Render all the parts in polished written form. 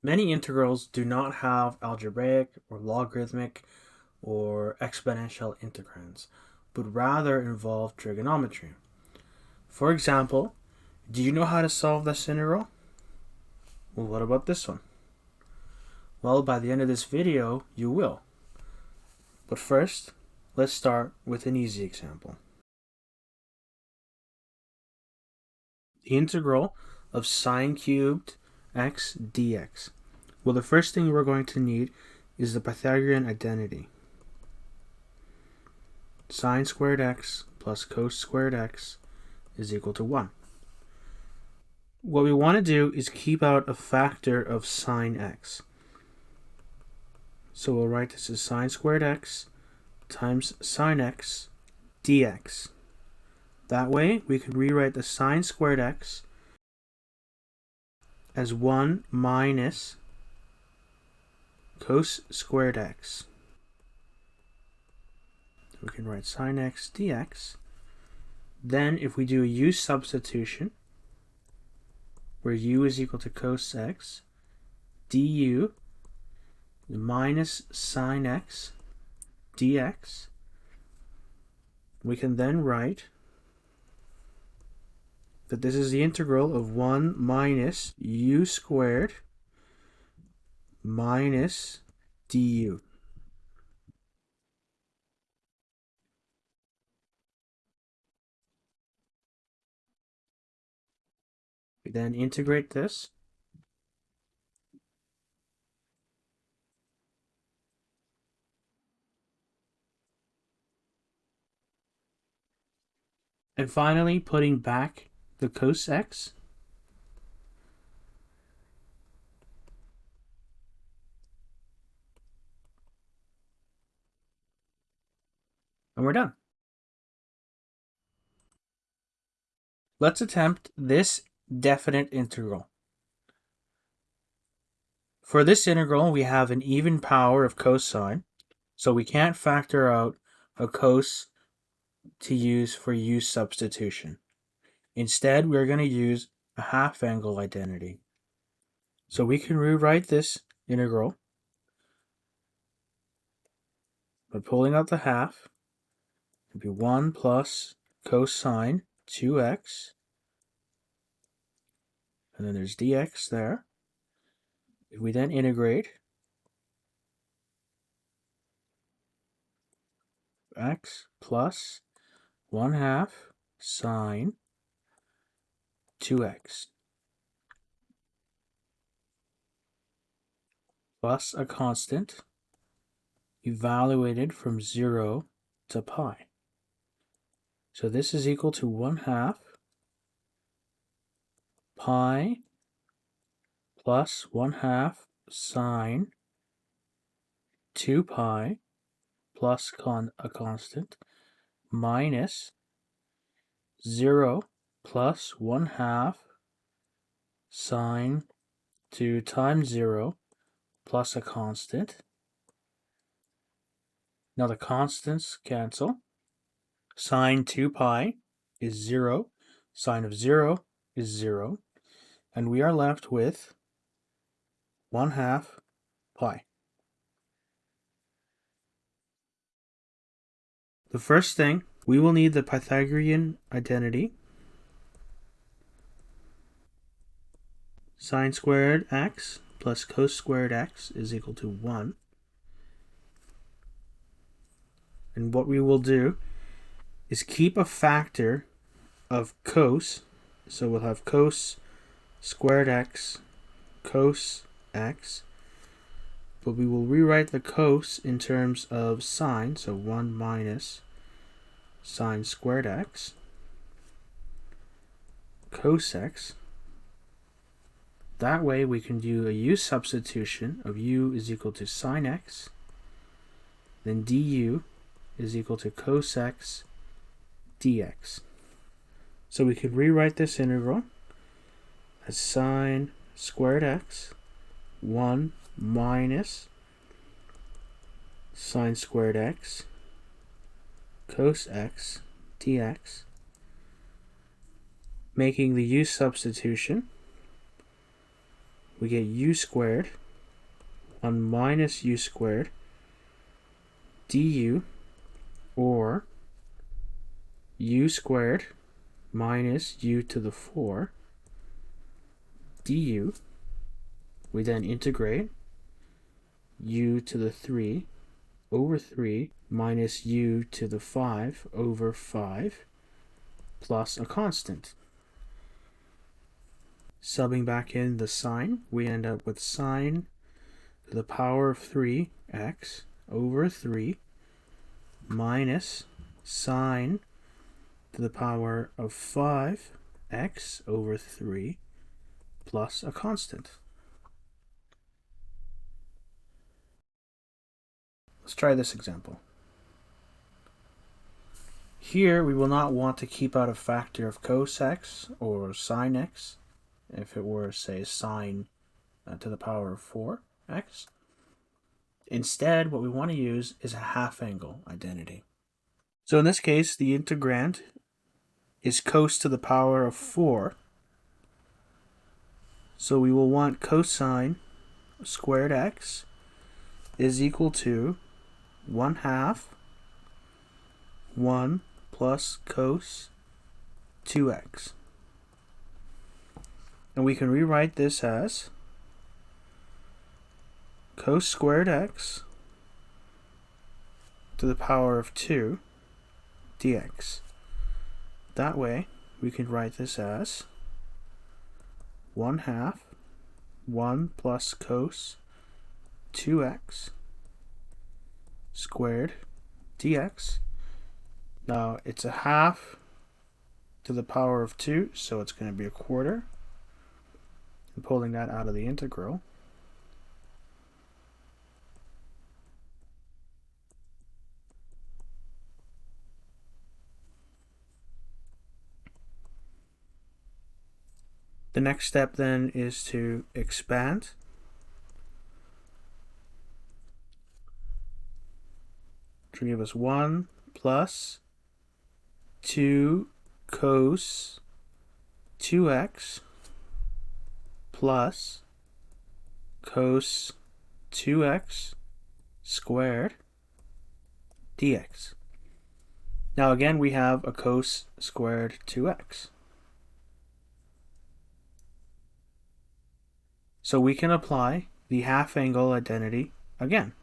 Many integrals do not have algebraic or logarithmic or exponential integrands, but rather involve trigonometry. For example, do you know how to solve this integral? Well, what about this one? Well, by the end of this video, you will. But first, let's start with an easy example. The integral of sine cubed x dx. Well, the first thing we're going to need is the Pythagorean identity. Sine squared x plus cos squared x is equal to 1. What we want to do is keep out a factor of sine x. So we'll write this as sine squared x times sine x dx. That way we can rewrite the sine squared x as 1 minus cos squared x. We can write sine x dx. Then if we do a u substitution, where u is equal to cos x, du minus sine x dx, we can then write that this is the integral of 1 minus u squared minus du. We then integrate this. And finally, putting back the cos x. And we're done. Let's attempt this definite integral. For this integral, we have an even power of cosine, so we can't factor out a cos to use for u substitution. Instead, we're going to use a half angle identity. So we can rewrite this integral by pulling out the half. It would be 1 plus cosine 2x, and then there's dx there. If we then integrate x plus 1/2 sine 2x plus a constant evaluated from 0 to pi. So this is equal to 1/2 pi plus 1/2 sine 2 pi plus a constant minus 0 plus 1/2 sine 2 times 0 plus a constant. Now the constants cancel. Sine 2 pi is 0. Sine of 0 is 0. And we are left with 1/2 pi. The first thing, we will need the Pythagorean identity. Sine squared x plus cos squared x is equal to 1. And what we will do is keep a factor of cos. So we'll have cos squared x, cos x. But we will rewrite the cos in terms of sine. So 1 minus sine squared x, cos x. That way we can do a u substitution of u is equal to sine x. Then du is equal to cos x dx. So we could rewrite this integral as sine squared x 1 minus sine squared x cos x dx, making the u substitution. we get u squared 1 minus u squared du, or u squared minus u to the 4 du. We then integrate u to the 3 over 3 minus u to the 5 over 5 plus a constant. Subbing back in the sine, we end up with sine to the power of 3x over 3 minus sine to the power of 5x over 3 plus a constant. Let's try this example. Here we will not want to keep out a factor of cos x or sine x if it were, say, sine to the power of 4x. Instead, what we want to use is a half angle identity. So in this case, the integrand is cos to the power of 4. So we will want cosine squared x is equal to 1/2 1 plus cos 2x. And we can rewrite this as cos squared x to the power of 2 dx. That way, we can write this as 1/2 1 plus cos 2x squared dx. Now, it's a half to the power of 2, so it's going to be a quarter. And pulling that out of the integral, the next step then is to expand. To give us 1 plus 2 cos 2x plus cos 2x squared dx. Now again, we have a cos squared 2x. So we can apply the half angle identity again.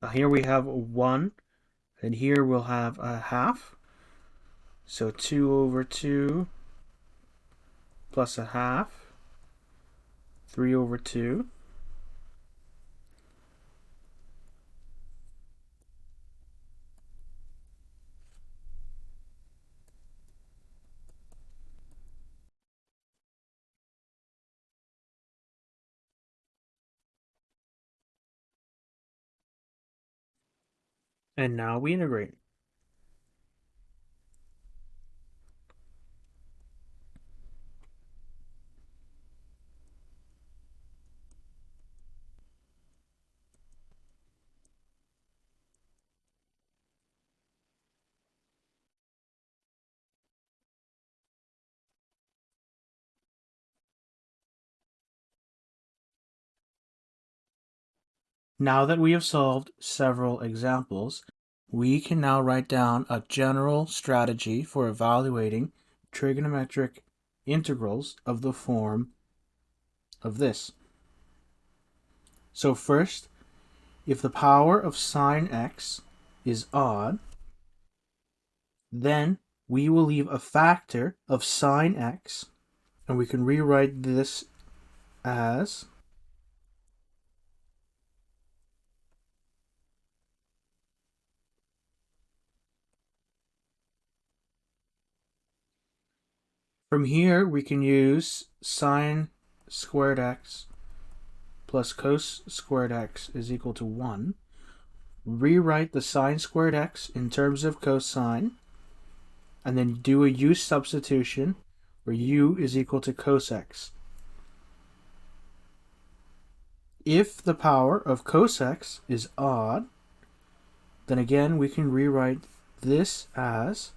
Now here we have 1, and here we'll have a half. So 2 over 2 plus a half, 3 over 2. And now we integrate. Now that we have solved several examples, we can now write down a general strategy for evaluating trigonometric integrals of the form of this. So first, if the power of sine x is odd, then we will leave a factor of sine x, and we can rewrite this as from here we can use sine squared x plus cos squared x is equal to 1. Rewrite the sine squared x in terms of cosine, and then do a u substitution where u is equal to cos x. If the power of cos x is odd, then again we can rewrite this as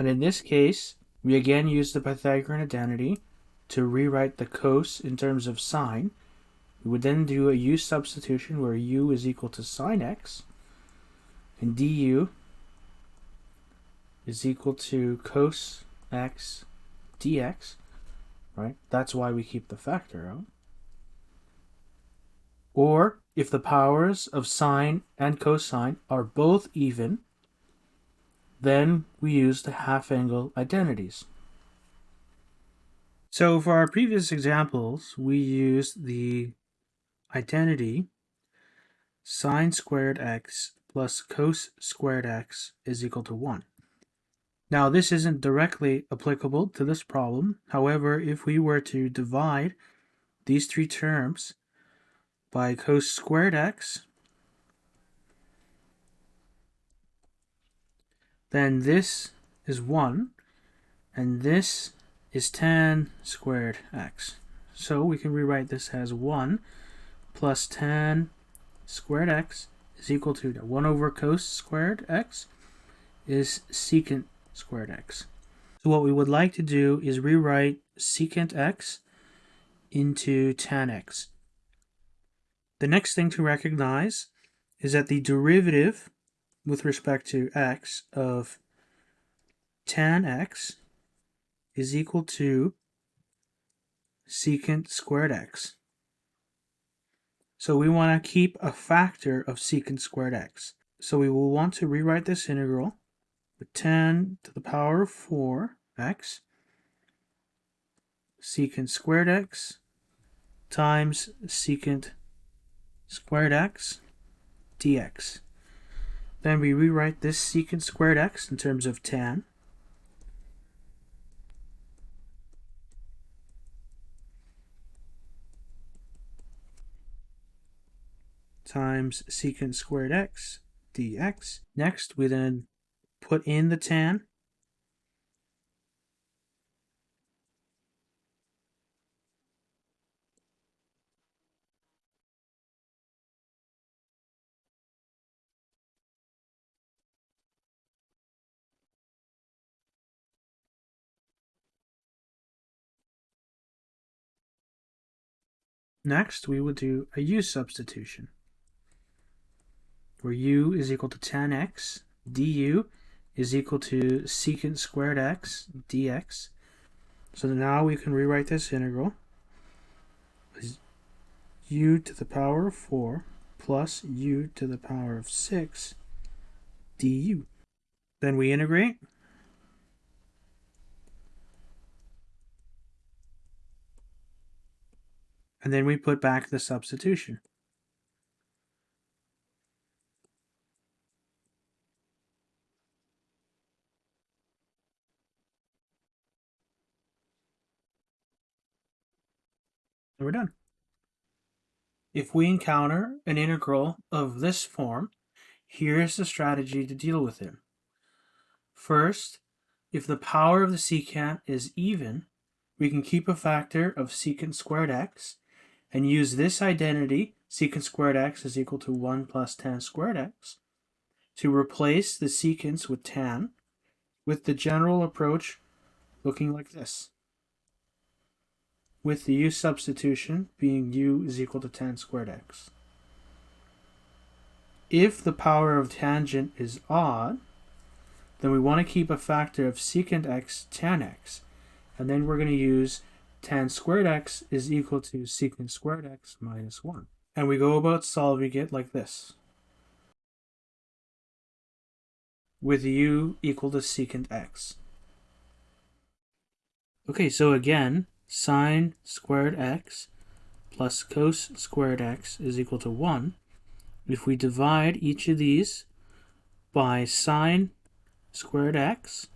and in this case, we again use the Pythagorean identity to rewrite the cos in terms of sine. We would then do a u substitution where u is equal to sine x, and du is equal to cos x dx, right? That's why we keep the factor out. Or if the powers of sine and cosine are both even, then we use the half angle identities. So for our previous examples, we used the identity sine squared x plus cos squared x is equal to 1. Now this isn't directly applicable to this problem. However, if we were to divide these three terms by cos squared x, then this is 1, and this is tan squared x. So we can rewrite this as 1 plus tan squared x is equal to 1 over cos squared x is secant squared x. So what we would like to do is rewrite secant x into tan x. The next thing to recognize is that the derivative with respect to x of tan x is equal to secant squared x. So we want to keep a factor of secant squared x. So we will want to rewrite this integral with tan to the power of 4x secant squared x times secant squared x dx. Then we rewrite this secant squared x in terms of tan times secant squared x dx. Next, we then put in the tan Next, we will do a u substitution, where u is equal to tan x, du is equal to secant squared x dx. So now we can rewrite this integral as u to the power of 4 plus u to the power of 6 du. Then we integrate. And then we put back the substitution. And we're done. If we encounter an integral of this form, here's the strategy to deal with it. First, if the power of the secant is even, we can keep a factor of secant squared x and use this identity, secant squared x is equal to 1 plus tan squared x, to replace the secants with tan, with the general approach looking like this, with the u substitution being u is equal to tan squared x. If the power of tangent is odd, then we want to keep a factor of secant x tan x, and then we're going to use tan squared x is equal to secant squared x minus 1. And we go about solving it like this, with u equal to secant x. Okay, so again, sine squared x plus cos squared x is equal to 1. If we divide each of these by sine squared x.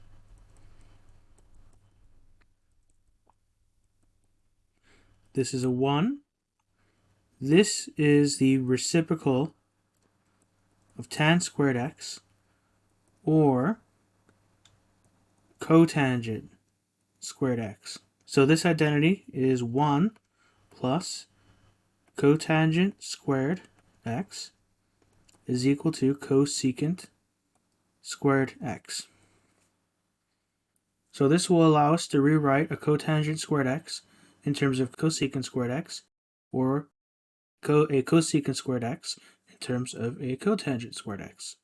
This is a 1. This is the reciprocal of tan squared x, or cotangent squared x. So this identity is 1 plus cotangent squared x is equal to cosecant squared x. So this will allow us to rewrite a cotangent squared x in terms of cosecant squared x, or a cosecant squared x in terms of a cotangent squared x.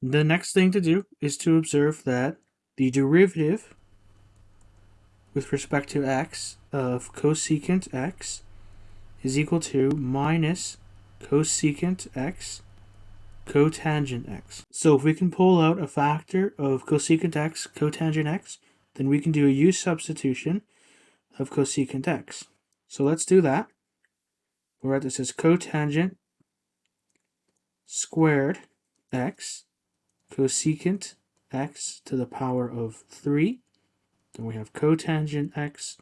The next thing to do is to observe that the derivative with respect to x of cosecant x is equal to minus cosecant x cotangent x. So if we can pull out a factor of cosecant x cotangent x, then we can do a u substitution of cosecant x. So let's do that. We'll write this as cotangent squared x cosecant x to the power of 3. Then we have cotangent x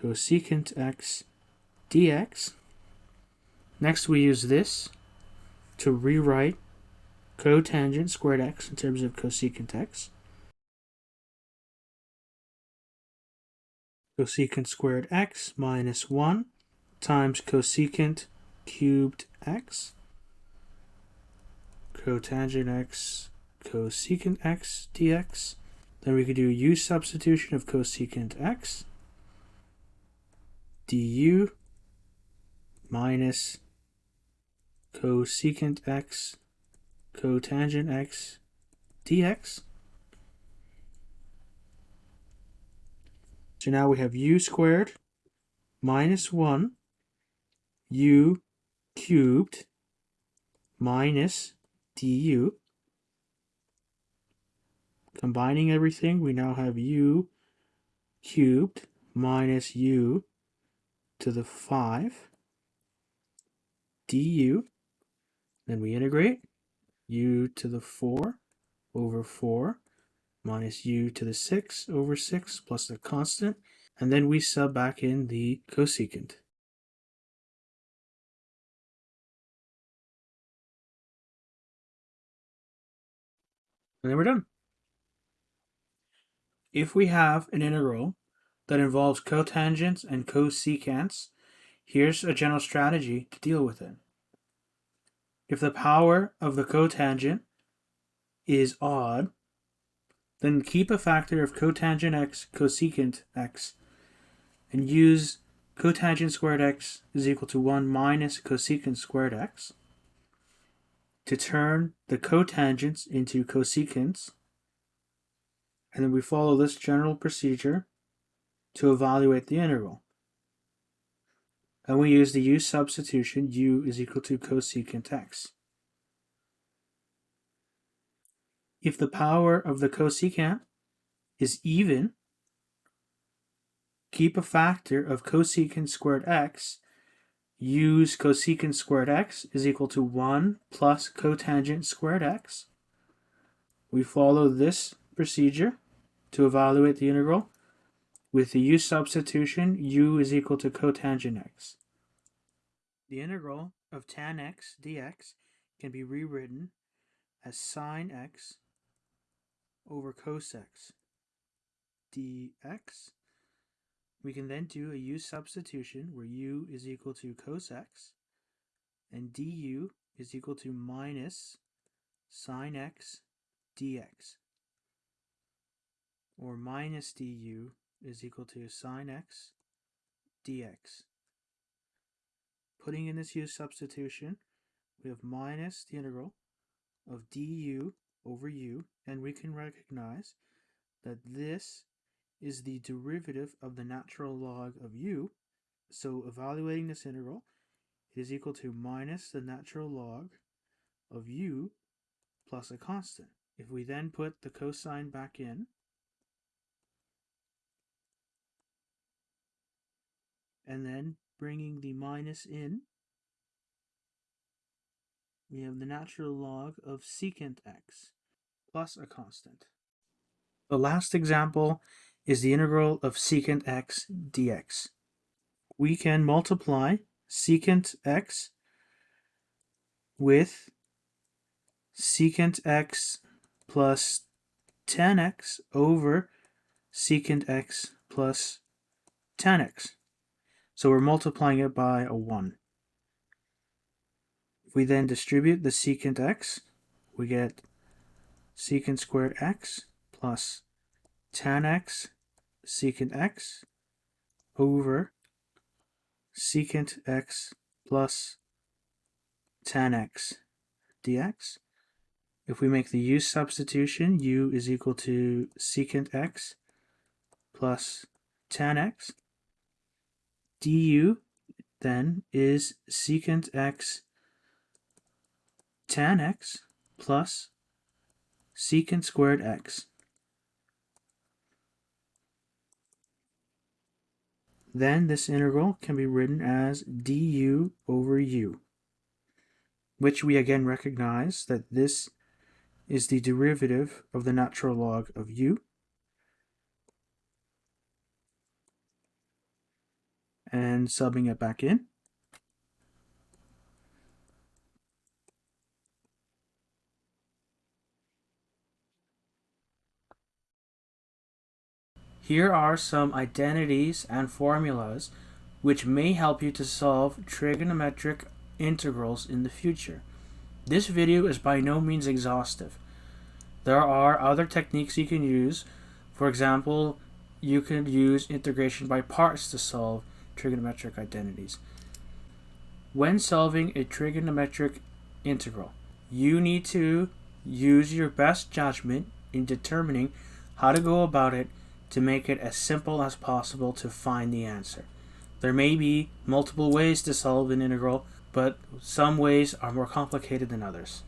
cosecant x dx. Next we use this to rewrite cotangent squared x in terms of cosecant x. Cosecant squared x minus 1 times cosecant cubed x, cotangent x cosecant x dx. Then we could do u substitution of cosecant x du minus cosecant x cotangent x dx. So now we have u squared minus 1 u cubed minus du. Combining everything, we now have u cubed minus u to the 5 du. Then we integrate u to the 4 over 4 minus u to the 6 over 6 plus the constant. And then we sub back in the cosecant. And then we're done. If we have an integral that involves cotangents and cosecants, here's a general strategy to deal with it. If the power of the cotangent is odd, then keep a factor of cotangent x cosecant x and use cotangent squared x is equal to 1 minus cosecant squared x to turn the cotangents into cosecants. And then we follow this general procedure to evaluate the integral. And we use the u substitution, u is equal to cosecant x. If the power of the cosecant is even, keep a factor of cosecant squared x, use cosecant squared x is equal to 1 plus cotangent squared x. We follow this procedure to evaluate the integral. With the u substitution, u is equal to cotangent x. The integral of tan x dx can be rewritten as sine x over cos x dx. We can then do a u substitution where u is equal to cos x and du is equal to minus sine x dx, or minus du is equal to sine x dx. Putting in this u substitution, we have minus the integral of du over u, and we can recognize that this is the derivative of the natural log of u. So evaluating this integral, it is equal to minus the natural log of u plus a constant. If we then put the cosine back in, and then bringing the minus in, we have the natural log of secant x plus a constant. The last example is the integral of secant x dx. We can multiply secant x with secant x plus tan x over secant x plus tan x. So we're multiplying it by a 1. If we then distribute the secant x, we get secant squared x plus tan x secant x over secant x plus tan x dx. If we make the u substitution, u is equal to secant x plus tan x. Du then is secant x tan x plus secant squared x. Then this integral can be written as du over u, which we again recognize that this is the derivative of the natural log of u. And subbing it back in. Here are some identities and formulas which may help you to solve trigonometric integrals in the future. This video is by no means exhaustive. There are other techniques you can use. For example, you could use integration by parts to solve trigonometric identities. When solving a trigonometric integral, you need to use your best judgment in determining how to go about it to make it as simple as possible to find the answer. There may be multiple ways to solve an integral, but some ways are more complicated than others.